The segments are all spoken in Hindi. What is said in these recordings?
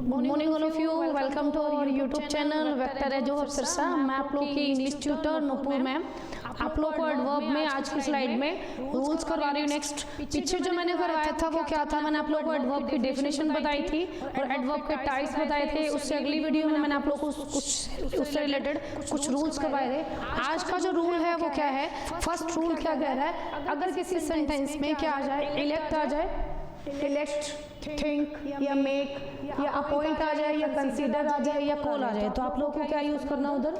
Good morning all of you, welcome to our YouTube channel Vector एजो ऑफ सिरसा। मैं आप लोग की इंग्लिश ट्यूटर नुपुर मैम। आप लोग को एडवर्ब में आज की स्लाइड में रूल्स करवा रही हूँ। नेक्स्ट पीछे जो मैंने करवाया था वो क्या था, मैंने आप लोग को एडवर्ब की डेफिनेशन बताई थी और एडवर्ब के टाइप्स बताए थे। उससे अगली वीडियो में मैंने आप लोग को कुछ उससे रिलेटेड कुछ रूल्स करवाए थे। आज का जो रूल है वो क्या है, फर्स्ट रूल क्या कह रहा है, अगर किसी सेंटेंस में क्या आ जाए, इलेक्ट आ जाए, इलेक्ट, थिंक या मेक या अपॉइंट आ जाए या कंसीडर आ जाए या कॉल आ जाए, तो आप लोगों को क्या यूज करना उधर,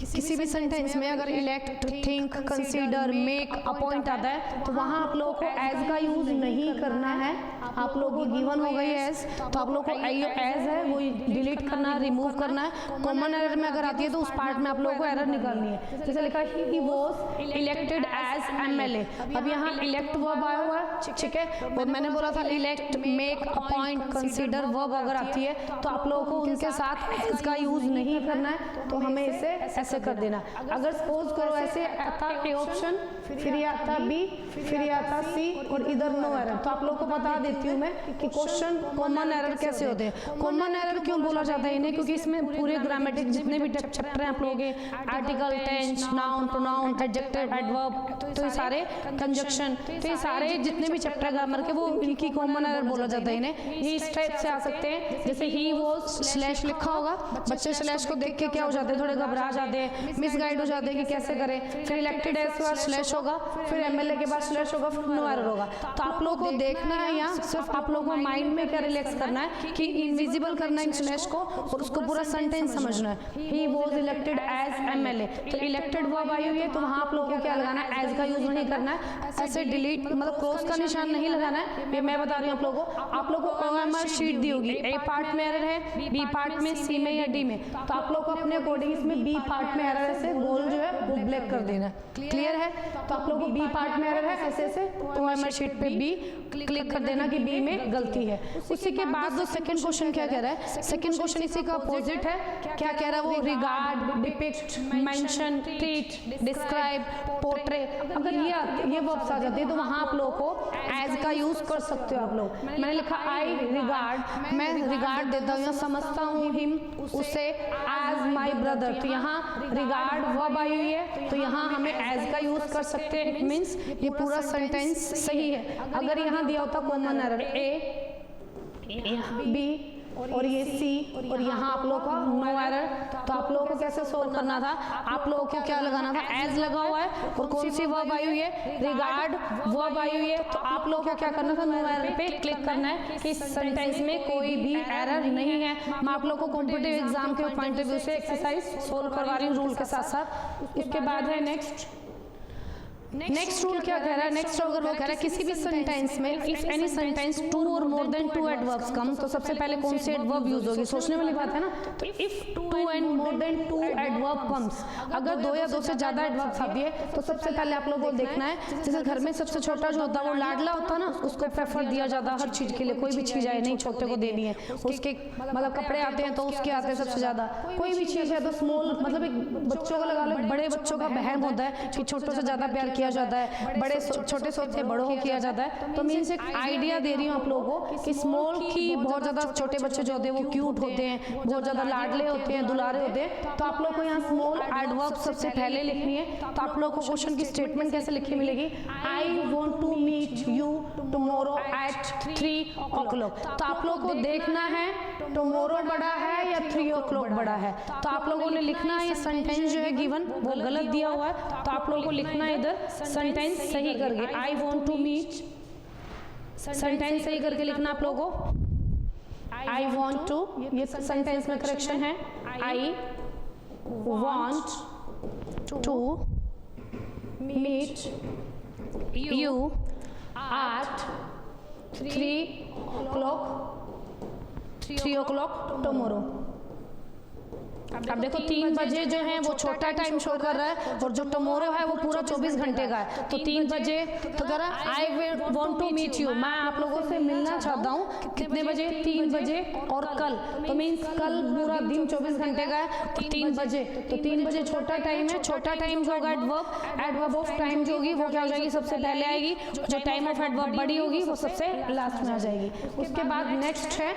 किसी भी सेंटेंस में अगर elect, think, consider, make, appoint आता है तो वहां आप लोगों को एज का यूज नहीं करना है। आप लोगों की गिवन हो गई एज, तो आप लोगों को एज है वो डिलीट करना है, रिमूव करना है। कॉमन एरर में अगर आती है तो उस पार्ट में आप लोगों को एरर निकालनी है। जैसे लिखा है he was elected as MLA, अब यहाँ इलेक्ट वर्ब आया हुआ है, ठीक है। और मैंने बोला था elect, make, appoint, consider verb अगर आती है तो आप लोगों को उनके साथ एज का यूज नहीं करना है, तो हमें इसे ऐसे कर देना। अगर सपोज करो ऐसे आता ए ऑप्शन, फिर ये आता बी, फिर ये आता सी और इधर नो एरर, तो आप लोगों को बता देती हूँ मैं कि क्वेश्चन कॉमन एरर कैसे होते हैं। कॉमन एरर क्यों बोला जाता है इन्हें, क्योंकि इसमें पूरे ग्रामेटिक जितने भी चैप्टर हैं आप लोगों के, article, tense, noun, pronoun, adjective, adverb, तो ये सारे कंजक्शन, तो ये सारे जितने भी चैप्टर ग्रामर के वो इनकी कॉमन एरर बोला जाता है इन्हें। ये इस टाइप से आ सकते हैं, जैसे ही वाज स्लैश लिखा होगा, बच्चे स्लैश को देख के क्या हो जाते हैं, थोड़े घबरा जाते हैं, मिसगाइड हो जाते हैं कि कैसे करें। फिर इलेक्टेड एज के बाद स्लैश होगा, फिर एमएलए के बाद स्लैश होगा, फिर नो एरर होगा। तो आप लोगों को देखना है यहाँ, सिर्फ आप लोगों को माइंड में क्या रिलैक्स करना है कि इनविजिबल करना है इन स्लैश को और उसको पूरा सेंटेंस समझना है। He was elected as MLA, तो इलेक्टेड वर्ब आई हुई है तो वहां आप लोगों को क्या लगाना है, एज का यूज नहीं करना है। ऐसे डिलीट मतलब क्रॉस का निशान नहीं लगाना है, ये मैं बता रही हूँ आप लोगों को। आप लोगों को ओएमआर शीट दी होगी, ए पार्ट में एरर है, बी पार्ट में, सी में या डी में, तो आप लोग को अपने अकॉर्डिंग इसमें बी पार्ट में एरर है, गोल जो है वो ब्लैक कर देना। क्लियर है, तो आप लोगों को बी पार्ट में एरर है ऐसे ऐसे, तो ओएमआर शीट पे बी क्लिक कर देना कि बी में गलती है। उसी के बाद जो सेकंड क्वेश्चन क्या कह रहा है, सेकंड क्वेश्चन इसी का अपोजिट है। क्या कह रहा है वो, regard, depict, mention, treat, describe, portray, अगर ये वर्ब्स आ जाते हैं तो वहां आप लोगों को एज का यूज कर सकते हो। आप लोग, मैंने लिखा आई रिगार्ड, मैं रिगार्ड देता हूँ या समझता हूँ हिम उसे एज माई ब्रदर, तो यहाँ रिगार्ड वर्ब आई हुई है तो यहाँ हमें एज का यूज कर सकते हैं। इट मीन्स ये पूरा सेंटेंस सही है। अगर यहाँ दिया होता कॉमन एरर ए, बी और ये सी और यहाँ आप लोगों का नो एरर, तो आप लोगों को कैसे सोल्व करना था, आप लोगों को क्या लगाना था, एज लगा हुआ है और कौन सी वर्ब आई हुई है, रिगार्ड वर्ब आई हुई है, तो आप लोगों को क्या करना था, नो एरर पे क्लिक करना है कि इस सेंटेंस में कोई भी एरर नहीं है। मैं आप लोगों को कॉम्पिटिटिव एग्जाम के पॉइंट ऑफ व्यू से एक्सरसाइज सोल्व करवा रही हूँ रूल के साथ साथ। उसके बाद है नेक्स्ट रूल क्या कह रहा है, नेक्स्ट अगर वो कह रहा है किसी भी सेंटेंस में इफ एनी सेंटेंस टू और मोर देन टू एडवर्ब्स कम, तो सबसे पहले कौन सी एडवर्ब यूज होगी, सोचने वाली बात है ना। तो if two and more than two adverb comes, अगर दो या दो से ज्यादा एडवर्ब्स आती है तो सबसे पहले आप लोगों को देखना है, जैसे घर में सबसे छोटा जो होता है वो लाडला होता है ना, उसको प्रेफर दिया जाता है हर चीज के लिए, कोई भी चीज आए नहीं छोटे को देनी है, उसके मतलब कपड़े आते हैं तो उसके आते हैं सबसे ज्यादा, कोई भी चीज है तो स्मॉल मतलब एक बच्चों का लगा लो, बड़े बच्चों का बहन होता है कि छोटों से ज्यादा प्यार किया जाता है, बड़े छोटे से बड़ों को किया जाता है। तो मीन्स एक आइडिया दे रही हूँ आप लोगों को कि स्मॉल की बहुत ज्यादा छोटे बच्चे जो होते हैं वो क्यूट होते हैं, बहुत ज्यादा लाडले होते हैं, दुलारे होते हैं, तो आप लोग को यहाँ स्मॉल एडवर्ब सबसे पहले लिखनी है। तो आप लोग को क्वेश्चन की स्टेटमेंट कैसे लिखनी मिलेगी, I want to meet you tomorrow at 3 o'clock, तो आप लोग को देखना है टुमारो बड़ा है या 3 o'clock बड़ा है, तो आप लोगों ने लिखना है। ये सेंटेंस जो है गिवन वो गलत दिया हुआ है, तो आप लोगों को लिखना है इधर सेंटेंस सही करके, I want to meet, sentence सही करके लिखना आप लोगों को, आई वॉन्ट टू, ये सेंटेंस में करेक्शन है, I want to meet you at 3 o'clock tomorrow. अब देखो 3 बजे जो है वो छोटा टाइम शो कर रहा है और जो टुमारो है वो पूरा 24 घंटे का है। तो 3 बजे तो कह रहा है I want to meet you, मैं आप लोगों से मिलना चाहता हूँ। कितने बजे? 3 बजे और कल, तो मीन्स कल पूरा दिन 24 घंटे का है। तो 3 बजे, तो 3 बजे छोटा टाइम है। छोटा टाइम जो होगा एडवर्ब ऑफ टाइम जो होगी वो क्या हो जाएगी? सबसे पहले आएगी। जो टाइम ऑफ एडवर्ब बड़ी होगी वो सबसे लास्ट में आ जाएगी। उसके बाद नेक्स्ट है,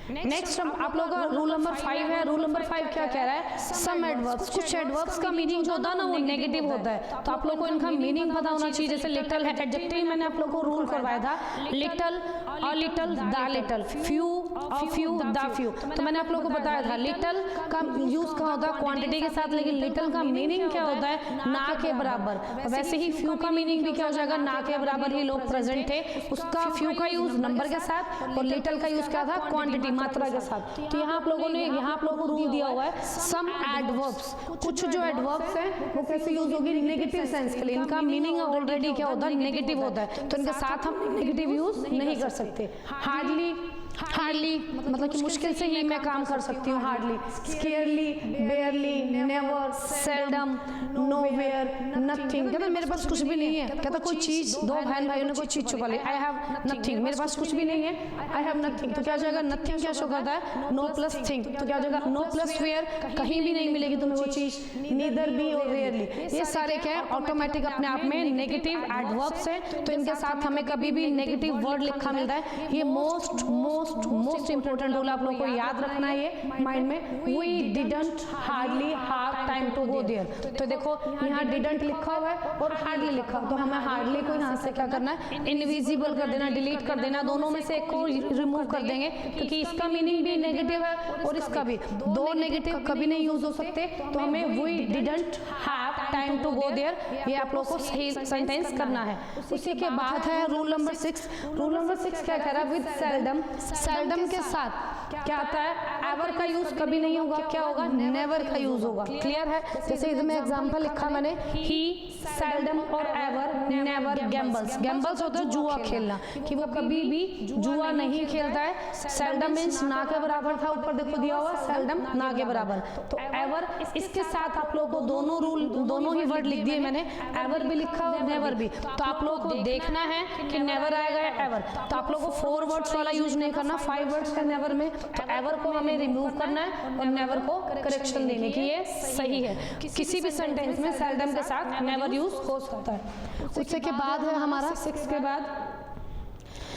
नेक्स्ट आप लोगों का रूल नंबर 5 है। रूल नंबर 5 क्या कह रहा है? सम एडवर्ब्स, कुछ एडवर्ब्स का मीनिंग जो होता है ना वो नेगेटिव होता है, तो आप लोगों को इनका मीनिंग पता होना चाहिए। जैसे लिटल है एडजेक्टिव, मैंने आप लोगों को रूल करवाया था, little, a little, the little, few, a few, the few. तो मैंने आप लोगों को बताया था लिटल का यूज कहाँ होता है? क्वांटिटी के साथ, लेकिन लिटल का मीनिंग क्या होता है? ना के बराबर। वैसे ही फ्यू का मीनिंग भी क्या हो जाएगा? ना के बराबर ही लोग प्रेजेंट थे। उसका फ्यू का यूज नंबर के साथ और लिटल का यूज क्या था? क्वांटिटी, मात्रा के साथ। तो यहाँ आप लोगों ने यहाँ आप लोगों को रूल दिया हुआ है सम एडवर्ब्स, कुछ जो एडवर्ब्स हैं वो कैसे यूज होगी? नेगेटिव सेंस के लिए। इनका मीनिंग ऑलरेडी क्या होता है? नेगेटिव होता है, तो इनके साथ हम नेगेटिव यूज नहीं कर सकते। हार्डली, हार्डली मतलब कि मुश्किल से ही मैं काम कर सकती हूँ। Hardly, scarcely, barely, never, seldom, nowhere, nothing. कहता मेरे पास कुछ भी नहीं है। कहता कोई चीज, दो बहन भाइयों ने कोई चीज छुपा ली, आई हैव नथिंग, मेरे पास कुछ भी नहीं है, आई हैव नथिंग। तो क्या हो जाएगा? नथिंग क्या शो करता है? No plus thing. तो क्या हो जाएगा? नो प्लस वेयर, कहीं भी नहीं मिलेगी तुम्हें वो चीज। नीदर बी और रेयरली, ये सारे क्या है? ऑटोमेटिक अपने आप में नेगेटिव एडवर्ब्स है, तो इनके साथ हमें कभी भी नेगेटिव वर्ड लिखा मिलता है। ये मोस्ट इंपॉर्टेंट रूल आप लोगों को याद रखना है ये माइंड में। We didn't hardly have time to go there. तो देखो यहाँ डिडंट लिखा हुआ है और हार्डली लिखा, तो हमें हार्डली को यहाँ से क्या करना है? इनविजिबल कर देना, डिलीट कर देना। दोनों में से एक को रिमूव कर देंगे, क्योंकि इसका मीनिंग भी नेगेटिव है और इसका भी। दो नेगेटिव कभी नहीं यूज हो सकते, तो हमें we didn't have time to go there, ये आप लोगों को सही सेंटेंस करना है। उसी के बाद है रूल नंबर 6। रूल नंबर 6 क्या कह रहा है? विद सेल्डम, सेल्डम के साथ क्या आता है? एवर का यूज कभी नहीं होगा, क्या होगा? नेवर का यूज होगा। क्लियर है? जैसे इसमें एग्जांपल लिखा मैंने, ही सेल्डम और एवर नेवर गैम्बल्स। गैम्बल्स होता है जुआ खेलना, कि वो कभी भी जुआ नहीं खेलता है। सेल्डम मीन्स ना के बराबर था, ऊपर देखो दिया हुआ सेल्डम ना के बराबर। तो एवर, इसके साथ आप लोगों को दोनों रूल, दोनों ही वर्ड लिख दिए मैंने, एवर भी लिखा और नेवर भी। तो आप लोगों को देखना है कि नेवर आएगा या एवर। तो आप लोगों को 4 वर्ड्स वाला यूज नहीं करना, 5 वर्ड्स है नेवर में। तो एवर को हमें रिमूव करना है और नेवर को करेक्शन देने की ये सही है। किसी भी सेंटेंस में सेल्डम के साथ नेवर यूज हो सकता है। उसके के बाद है हमारा 6 के बाद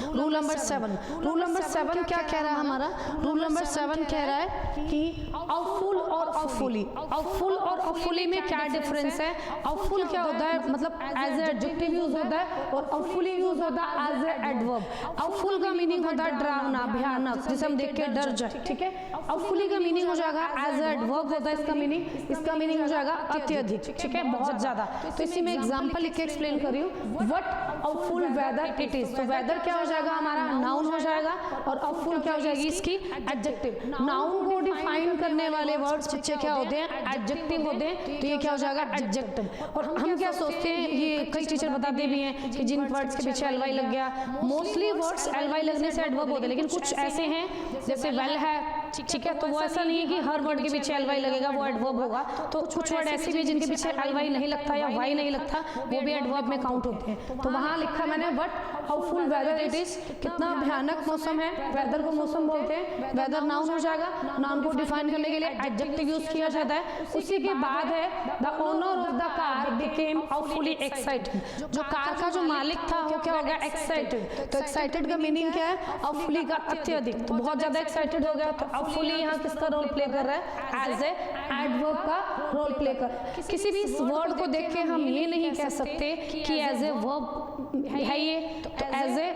रूल नंबर 7। रूल नंबर 7 क्या कह रहा है हमारा? रूल नंबर 7 कह रहा है कि आउटफुल और आउटफुली। आउटफुल और आउटफुली में क्या डिफरेंस है? आउटफुल क्या होता है? मतलब एज ए एडजेक्टिव यूज होता है और आउटफुली यूज होता है एज ए एडवर्ब। आउटफुल का मीनिंग होता है डरावना, भयानक, जिसे हम देख के डर जाए, ठीक है। आउटफुली का मीनिंग हो जाएगा एज ए एडवर्ब होता है इसका मीनिंग। इसका मीनिंग हो जाएगा अत्यधिक, ठीक है, बहुत ज्यादा। तो इसी में एग्जांपल लिख के एक्सप्लेन कर रही हूँ। What awful weather it is. तो वेदर क्या हो जाएगा? हमारा नाउन हो जाएगा और आउटफुल क्या हो जाएगी? इसकी एडजेक्टिव। नाउन को डिफाइन करने वाले वर्ड्स बच्चे क्या होते हैं? एडजेक्टिव होते हैं। तो ये क्या हो जाएगा? एडजेक्टिव। और हम क्या सोचते हैं, ये कई टीचर बताते भी हैं कि जिन वर्ड्स के पीछे एलवाई लग गया, मोस्टली वर्ड्स एलवाई लगने से एडवर्ब होते हैं, लेकिन कुछ ऐसे हैं जैसे वेल है, ठीक है, तो वो ऐसा नहीं है कि हर वर्ड के पीछे एलवाई लगेगा वो एडवर्ब होगा। तो कुछ वर्ड ऐसे भी जिनके पीछे एलवाई नहीं लगता या वाई नहीं लगता, वो भी एडवर्ब में काउंट होते हैं। तो वहां लिखा मैंने व्हाट हाउफुल वेदर इट इज, कितना भयानक मौसम है। वेदर को मौसम बोलते हैं। वेदर नाउन हो जाएगा। नाउन को डिफाइन करने के लिए एडजेक्टिव यूज किया जाता है। उसी के बाद है the owner of the car became awfully excited. जो कार का जो मालिक था वो क्या हो गया? एक्साइटेड। तो एक्साइटेड का मीनिंग क्या है? आउटफुली का अत्यधिक, तो बहुत ज्यादा एक्साइटेड हो गया। तो आउटफुली यहाँ किसका रोल प्ले कर रहा है? एज ए एडवर्ब का रोल प्ले कर। किसी भी वर्ड को देख के हम ये नहीं कह सकते कि एज ए वर्ब है ये, तो एज ए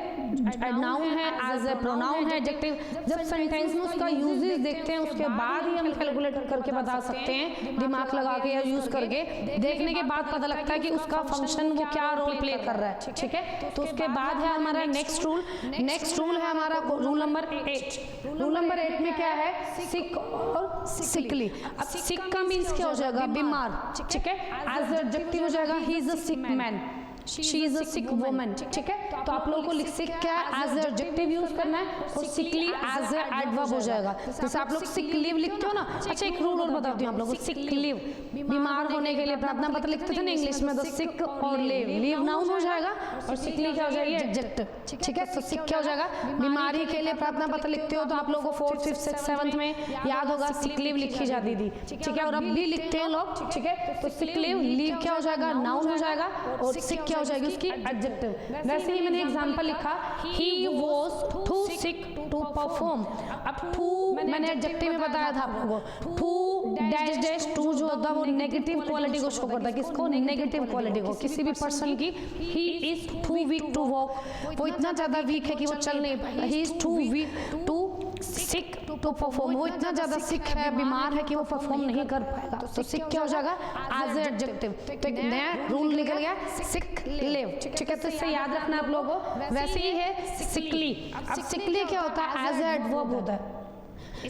नाउन है, एज ए प्रोनाउन है, एडजेक्टिव। जब सेंटेंस में उसका यूजेस देखते हैं उसके बाद ही हम कैलकुलेट करके बता सकते हैं, दिमाग लगा के या यूज करके। देखने के बाद पता लगता है कि उसका फंक्शन वो क्या रोल प्ले कर रहा है, ठीक है। तो उसके बाद है हमारा नेक्स्ट रूल। नेक्स्ट रूल है हमारा रूल नंबर 8। रूल नंबर 8 में क्या है? सिक और सिकली। अब सिक का मीन्स क्या हो जाएगा? बीमार, ठीक है। एज एडजेक्टिव हो जाएगा he is a sick man, she is a sick woman, ठीक है। तो आप लोगों को सिक क्या है एज एडजेक्टिव यूज करना है और सिकली एज ए एडवर्ब हो जाएगा। जैसे आप लोग सिक लीव लिखते हो ना, अच्छा एक रूल और बताती हूँ आप लोगों को। सिक लीव बीमार होने के लिए प्रार्थना पत्र लिखते थे ना इंग्लिश में, तो सिक और लीव, लीव नाउन हो जाएगा और सिकली क्या हो जाएगी एडजेक्टिव, ठीक है। तो सिक क्या हो जाएगा, बीमारी के लिए प्रार्थना पत्र लिखते हो तो आप लोगों को 4th 5th 6th 7th में याद होगा सिक लीव लिखी जाती थी, ठीक है। और अब भी लिखते हैं लोग, ठीक है। तो सिक लीव, लीव क्या हो जाएगा नाउन हो जाएगा और सिक क्या हो जाएगी उसकी एडजेक्टिव। वैसे ही मैंने एग्जांपल लिखा, he was too sick to perform. अब टू मैंने एडजेक्टिव में बताया था आप लोगों को, टू डैश डैश टू जो होता है वो नेगेटिव क्वालिटी को शो करता है। किसको, नेगेटिव क्वालिटी को, किसी भी पर्सन की। He is too weak to walk, वो इतना ज्यादा वीक है कि वो चल नहीं पाएगा। He is too weak to sick to perform, वो इतना ज्यादा सिक है, बीमार है कि वो परफॉर्म नहीं कर पाएगा। तो सिक क्या हो जाएगा एज एडजेक्टिव। तो एक नया रूल निकल गया, सिक लिव, ठीक है। तो इससे याद रखना आप लोगों को। वैसे ही है सिकली। अब सिकली क्या होता है, एज एडवर्ब होता है।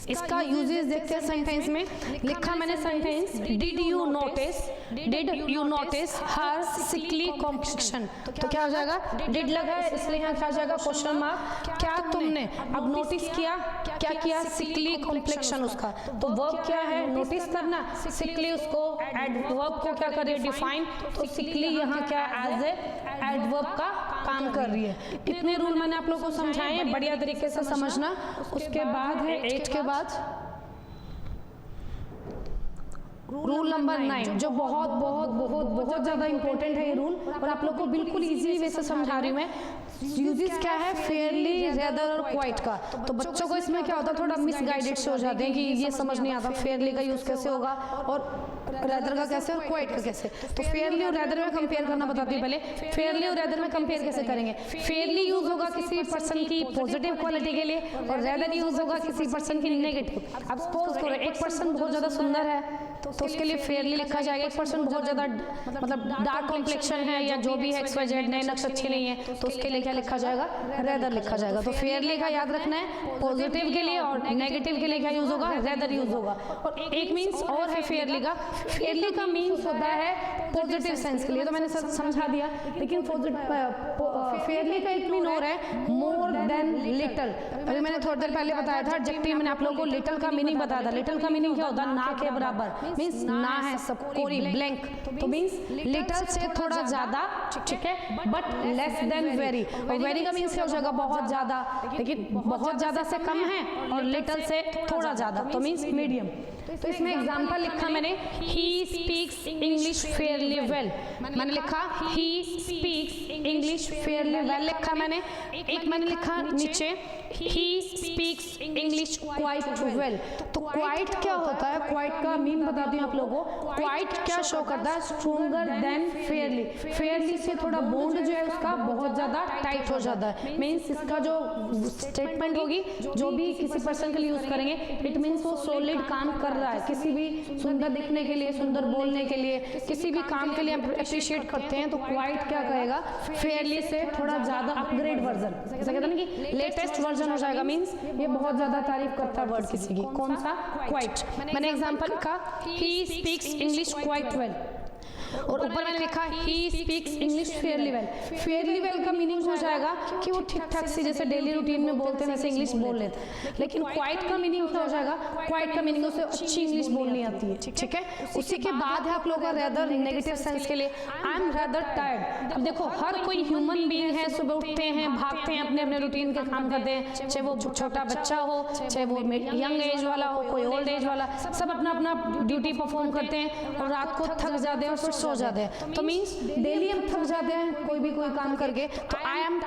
इसका यूजेस देखते हैं सेंटेंस में। लिखा मैंने sentence, did you notice her sickly complexion. तो क्या हो जाएगा, डिड लगा है इसलिए यहाँ क्या हो जाएगा क्वेश्चन मार्क। क्या तुमने अब नोटिस किया, क्या किया, सिकली कॉम्प्लेक्शन उसका। तो वर्ब क्या है, नोटिस करना। सिकली उसको एडवर्ब को क्या करे, डिफाइन। तो सिकली यहाँ क्या एज ए एडवर्ब का काम कर रही है। इतने रूल मैंने आप लोगों को समझाए, बढ़िया तरीके से समझना। उसके बाद है 8 के बाद रूल नंबर 9, जो बहुत बहुत बहुत बहुत ज्यादा इंपॉर्टेंट है ये रूल, और आप लोग को बिल्कुल इजी वे से समझा रही हूँ मैं। यूजेस क्या है, फेयरली, रेदर और क्वाइट का। तो बच्चों को इसमें क्या होता है, थोड़ा मिसगाइडेड से हो जाते हैं कि ये समझ नहीं आता फेयरली का यूज कैसे होगा और रेदर का कैसे और क्वाइट का कैसे। तो फेयरली और रेदर में कंपेयर करना बताती हूँ पहले। फेयरली और रेदर में कंपेयर कैसे करेंगे, फेयरली यूज होगा किसी पर्सन की पॉजिटिव क्वालिटी के लिए और रेदर यूज होगा किसी पर्सन की नेगेटिव। अब सपोज करो एक पर्सन बहुत ज्यादा सुंदर है तो उसके लिए फेयरली लिखा जाएगा। एक पर्सन बहुत ज्यादा मतलब डार्क कॉम्प्लेक्शन है या जो भी है XYZ, नए नक्श अच्छे नहीं है, तो उसके लिए क्या लिखा जाएगा, रेदर लिखा जाएगा। तो फेयरली का याद रखना है, पॉजिटिव के लिए और नेगेटिव के लिए क्या यूज होगा, रेदर यूज होगा। और एक मीन्स और है फेयरली का, फेयरली का मीन्स होता है पॉजिटिव सेंस के लिए, तो मैंने समझा दिया। लेकिन फेयरली का एक मीन और है, मोर देन लिटल। अभी मैंने थोड़ी देर पहले बताया था एडजेक्टिव, मैंने आप लोगों को लिटल का मीनिंग बताया था। लिटल का मीनिंग क्या होता है, ना के बराबर, मीन्स ना है सब, कोरी ब्लैंक। तो मीन्स लिटल से थोड़ा ज्यादा, ठीक है, बट लेस देन वेरी। और वेरी का मीन्स क्या हो जाएगा, बहुत ज्यादा, लेकिन बहुत ज्यादा से कम है और लिटल से थोड़ा ज्यादा, तो मीन्स मीडियम। तो इसमें एग्जांपल लिखा मैंने, he speaks English fairly well. मैंने लिखा he speaks English fairly well लिखा मैंने। एक मैंने लिखा नीचे, he speaks English quite well. तो क्वाइट क्या होता है, क्वाइट का मीन बताती हूँ आप लोगों को। क्वाइट क्या शो करता है, स्ट्रोंगर देन फेयरली। फेयरली से थोड़ा बॉन्ड जो है उसका बहुत ज्यादा टाइट हो जाता है। मीन्स इसका जो स्टेटमेंट होगी, जो भी किसी पर्सन के लिए यूज करेंगे, इट मीन्स वो सॉलिड काम कर रहा है। किसी भी सुंदर दिखने के लिए, सुंदर बोलने के लिए, किसी भी काम के लिए अप्रिशिएट करते हैं, तो क्वाइट क्या कहेगा, फेयरली से थोड़ा ज्यादा अपग्रेड वर्जन, जैसा कहते हैं ना कि लेटेस्ट वर्जन हो जाएगा। मीन्स ये बहुत ज्यादा तारीफ करता है वर्ड किसी की। कौन सा, क्वाइट। मैंने एग्जांपल लिखा, he speaks English quite well. और ऊपर मैंने लिखा, he speaks English fairly well. Fairly well का मीनिंग हो जाएगा कि वो ठीक ठाक सी, जैसे डेली रूटीन में बोलते हैं वैसे इंग्लिश बोल लेते हैं। लेकिन क्वाइट का मीनिंग क्या हो जाएगा, क्वाइट का मीनिंग उसे अच्छी इंग्लिश बोलनी आती है, ठीक है। उसी के बाद है आप लोगों का रेदर, नेगेटिव सेंस के लिए, आई एम रेदर टायर्ड। अब देखो हर कोई ह्यूमन बीइंग है, सुबह उठते हैं, भागते हैं, अपने अपने रूटीन के काम करते हैं, चाहे वो छोटा बच्चा हो, चाहे वो यंग एज वाला हो, कोई ओल्ड एज वाला, सब अपना अपना ड्यूटी परफॉर्म करते हैं और रात को थक जाते हैं और फिर सो जाते हैं। तो मीन्स डेली हम थक जाते हैं कोई भी कोई काम करके। तो आई एम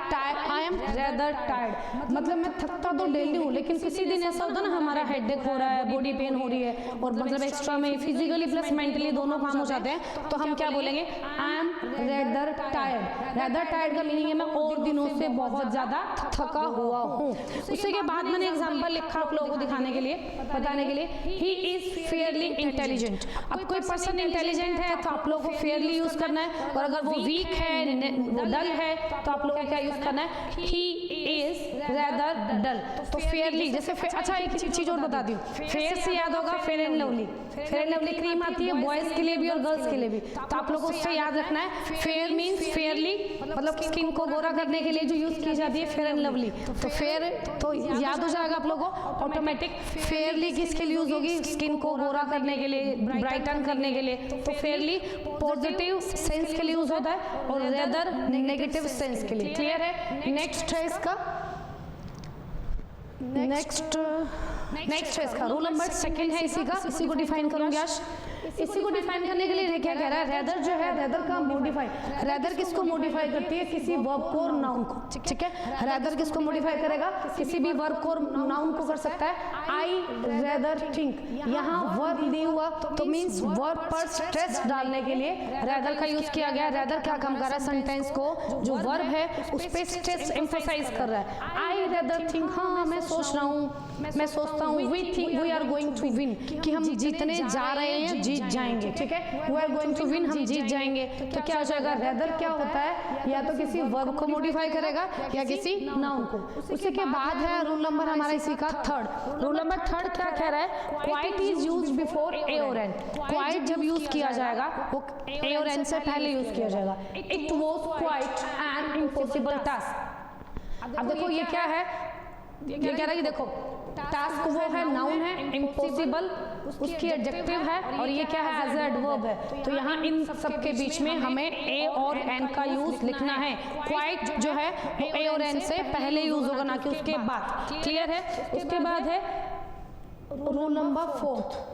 रेदर टायर्ड, मतलब मैं थकता तो डेली हूँ, लेकिन किसी दिन ऐसा होता है ना हमारा हेडेक हो रहा है, बॉडी पेन हो रही है और मतलब एक्स्ट्रा में फिजिकली प्लस मेंटली दोनों काम हो जाते हैं, तो हम क्या बोलेंगे, I am rather tired. Rather tired का मीनिंग है मैं और दिनों से बहुत ज्यादा थका हुआ हूँ। उसी के बाद मैंने एग्जाम्पल लिखा आप लोगों को दिखाने के लिए, बताने के लिए, ही इज फेयरली इंटेलिजेंट। अब कोई पर्सन इंटेलिजेंट है तो आप लोग को फेयरली यूज करना है, और अगर वो वीक है, वो डल है, तो आप लोगों को क्या यूज करना है, ही इज रेदर डल। तो फेयरली जैसे अच्छा एक चीज और बता दी, फेयर से याद होगा fair and lovely. Fair and lovely cream आती है बॉयज के लिए भी और गर्ल्स के लिए भी, तो आप लोगों को उससे याद रखना है फेयर मीन्स फेयरली, मतलब स्किन को गोरा करने के लिए जो यूज की जाती है फेयर एंड लवली। तो फेयर तो याद हो जाएगा आप लोगों को ऑटोमेटिक। फेयरली किसके लिए यूज होगी, स्किन को गोरा करने के लिए, ब्राइटन करने के लिए। तो फेयरली पॉजिटिव सेंस के लिए यूज होता है और रेदर नेगेटिव सेंस के लिए। क्लियर है? नेक्स्ट है इसका, नेक्स्ट है इसका रूल नंबर 2 है इसी का, इसी को डिफाइन करूंगी आज। इसी को डिफाइन करने के लिए क्या कह रहा है, रेदर जो है, रेदर का मॉडिफाई, रेदर किसको मॉडिफाई करती है, किसी वर्ब को और नाउन को। ठीक है, रेदर किसको मॉडिफाई करेगा, किसी भी वर्ब को और नाउन को कर सकता है। आई रेदर थिंक, यहाँ वर्ब नहीं हुआ तो मींस वर्ब पर स्ट्रेस डालने के लिए रेदर का यूज किया गया। रेदर क्या काम कर रहा है, सेंटेंस को जो वर्ब है उस पर स्ट्रेस एम्फसाइज कर रहा है। आई रेदर थिंक, हाँ मैं सोच रहा हूँ, मैं सोचता हूँ। We think we are going to win, कि हम जीतने जा रहे हैं, जीत जाएंगे। ठीक है, we are going to win, हम जीत जाएंगे। तो क्या हो जाएगा, रेदर क्या होता है, या तो किसी वर्ब को मॉडिफाई करेगा या किसी नाउन को। उसी के बाद है रूल नंबर हमारा इसी का 3rd। रूल नंबर 3rd क्या कह रहा है, quite is use before A और एन। क्वाइट जब यूज किया जाएगा वो ए और एन से पहले यूज किया जाएगा। It was quite an impossible task. अब देखो ये क्या है, ये कह रहा है कि देखो टास्क वो है, नाउन है, इम्पॉसिबल उसकी एडजेक्टिव है, और ये क्या है, एज एडवर्ब है। तो यहाँ इन सब के बीच में हमें ए और एन का यूज लिखना है। क्वाइट जो है वो ए और एन से पहले यूज होगा, ना कि उसके बाद। क्लियर है? उसके बाद है रूल नंबर 4।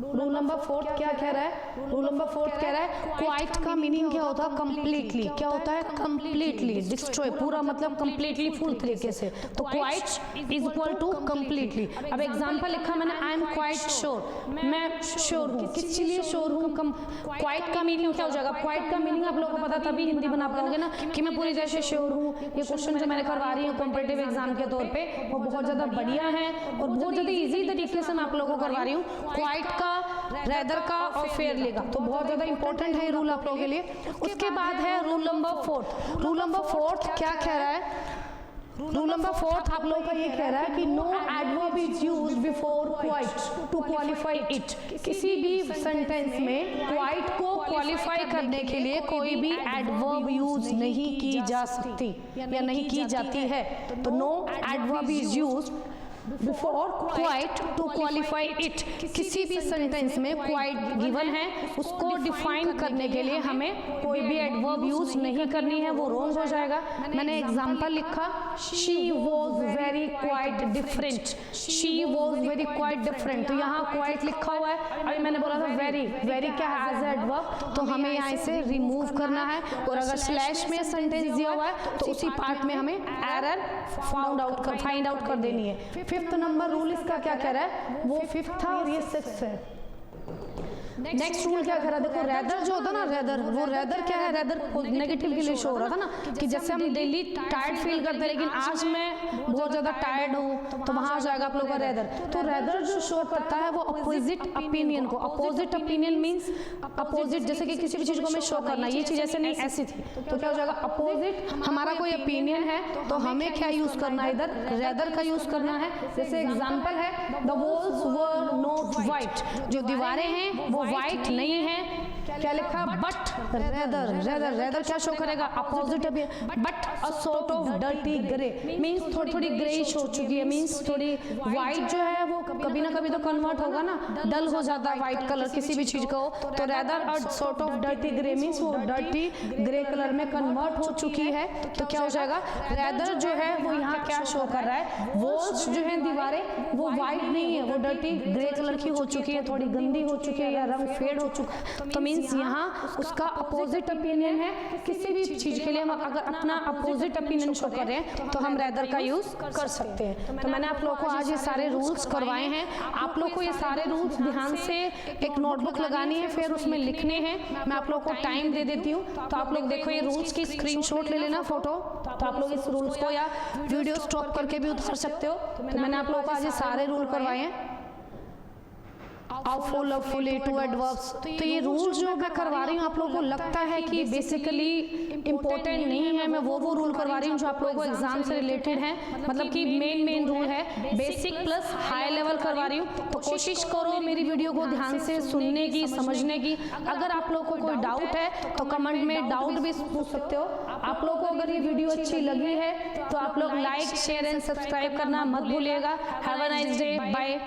रूल नंबर 4 क्या कह रहा है, रूल नंबर 4 कह रहा है क्वाइट का मीनिंग क्या होता है, कंप्लीटली। क्या होता है, कंप्लीटली, डिस्ट्रॉय, पूरा मतलब कंप्लीटली, फुल तरीके से। तो quite is equal to completely. अब एग्जांपल लिखा मैंने, आई एम क्वाइट श्योर, मैं श्योर हूँ। किस लिए श्योर हूँ, क्वाइट का मीनिंग क्या हो जाएगा। क्वाइट का मीनिंग आप लोगों को पता तभी हिंदी बना पाओगे ना, कि मैं पूरी तरह से श्योर हूँ। ये क्वेश्चन जो मैंने करवा रही हूँ कॉम्पिटिटिव एग्जाम के तौर पे, वो बहुत ज्यादा बढ़िया है और बहुत ज्यादा इजी तरीके से मैं आप लोगों को करवा रही हूँ। क्वाइट का, रेदर का और फेयरली का, तो बहुत ज्यादा इंपॉर्टेंट है ये रूल आप लोगों के लिए। उसके बाद है रूल नंबर 4। रूल नंबर 4 क्या कह रहा है, रूल नंबर 4 आप लोगों का ये कह रहा है कि no adverb is used before quite to qualify it. किसी भी सेंटेंस में क्वाइट को क्वालिफाई करने के लिए कोई भी एडवर्ब यूज नहीं की जा सकती या नहीं की जाती है। तो no adverb is used before quite to qualify it. किसी भी सेंटेंस में क्वाइट गिवन है, उसको डिफाइन करने के लिए हमें कोई भी एडवर्ब यूज नहीं करनी है, वो रॉन्ग हो जाएगा। मैंने एग्जांपल लिखा, she was very quite different, she was very quite different. तो यहाँ क्वाइट लिखा हुआ है, अभी मैंने बोला था वेरी, वेरी क्या है, एज एडवर्ब, तो हमें यहाँ से रिमूव करना है। और अगर स्लैश में सेंटेंस दिया हुआ है तो उसी पार्ट में हमें एरर फाइंड आउट कर देनी है। 5th नंबर रूल इसका क्या कह रहा है, वो 5th था और ये 6th है। नेक्स्ट रूल क्या कह रहा है, देखो रेदर जो होता है ना, रेदर, वो रेदर क्या है, रेदर नेगेटिव के लिए शो हो रहा था ना, कि जैसे हम डेली टायर्ड फील करते हैं, लेकिन आज मैं बहुत ज्यादा टायर्ड हूँ, तो वहां आ जाएगा आप लोगों का रेदर। तो रेदर जो शो करता है वो अपोजिट ओपिनियन को, अपोजिट ओपिनियन मींस अपोजिट, जैसे कि किसी भी चीज को हमें शो करना, ये चीज ऐसे नहीं ऐसी थी, तो क्या हो जाएगा, अपोजिट। हमारा कोई ओपिनियन है तो हमें क्या यूज करना है, इधर रेदर का यूज करना है। जैसे एग्जाम्पल है, the walls were not white, जो दीवारें हैं वो वाइट नहीं है, क्या लिखा, बट रेदर, रेदर, रेदर क्या शो करेगा, opposite. But a sort of dirty grey means थोड़ी थोड़ी ग्रेइश हो चुकी है, मींस थोड़ी वाइट जो है वो कभी ना कभी तो कन्वर्ट होगा ना, डल हो जाता है वाइट कलर किसी भी चीज का हो। तो rather a sort of dirty grey means वो डर्टी ग्रे कलर में कन्वर्ट हो चुकी है। तो क्या हो जाएगा, रेदर जो है वो यहाँ क्या शो कर रहा है, वॉल्स जो है दीवारें वो वाइट नहीं है, वो डर्टी ग्रे कलर की हो चुकी है, थोड़ी गंदी हो चुकी है या रंग फेड हो चुका। तो मींस यहाँ उसका अपोजिट ओपिनियन है। किसी भी चीज के लिए हम अगर अपना अपोजिट ओपिनियन शो कर रहे हैं तो हम रेदर का यूज कर सकते हैं। तो मैंने आप लोगों को आज ये सारे रूल्स करवाए हैं। आप लोग को ये सारे रूल्स ध्यान से एक नोटबुक लगानी है, फिर उसमें लिखने हैं। मैं आप लोग को टाइम दे देती हूँ, तो आप लोग देखो ये रूल्स की स्क्रीनशॉट ले लेना फोटो, तो आप लोग इस रूल्स को या वीडियो स्टॉप करके भी उतार सकते हो। तो मैंने आप लोगों को आज ये सारे रूल करवाए हैं। Of full of fully to adverbs. तो ये रूल जो मैं करवा रही हूँ आप लोगों को लगता है कि बेसिकली इंपॉर्टेंट नहीं है, मैं वो रूल करवा रही हूँ जो आप लोगों को एग्जाम से रिलेटेड है, मतलब कि मेन रूल है, बेसिक प्लस हाई लेवल करवा रही हूँ। तो कोशिश करो मेरी वीडियो को ध्यान से सुनने की, समझने की। अगर आप लोगों को कोई डाउट है तो कमेंट में डाउट भी पूछ सकते हो। आप लोगों को अगर ये वीडियो अच्छी लगी है तो आप लोग लाइक शेयर एंड सब्सक्राइब करना मत भूलिएगा। Have a nice day, bye.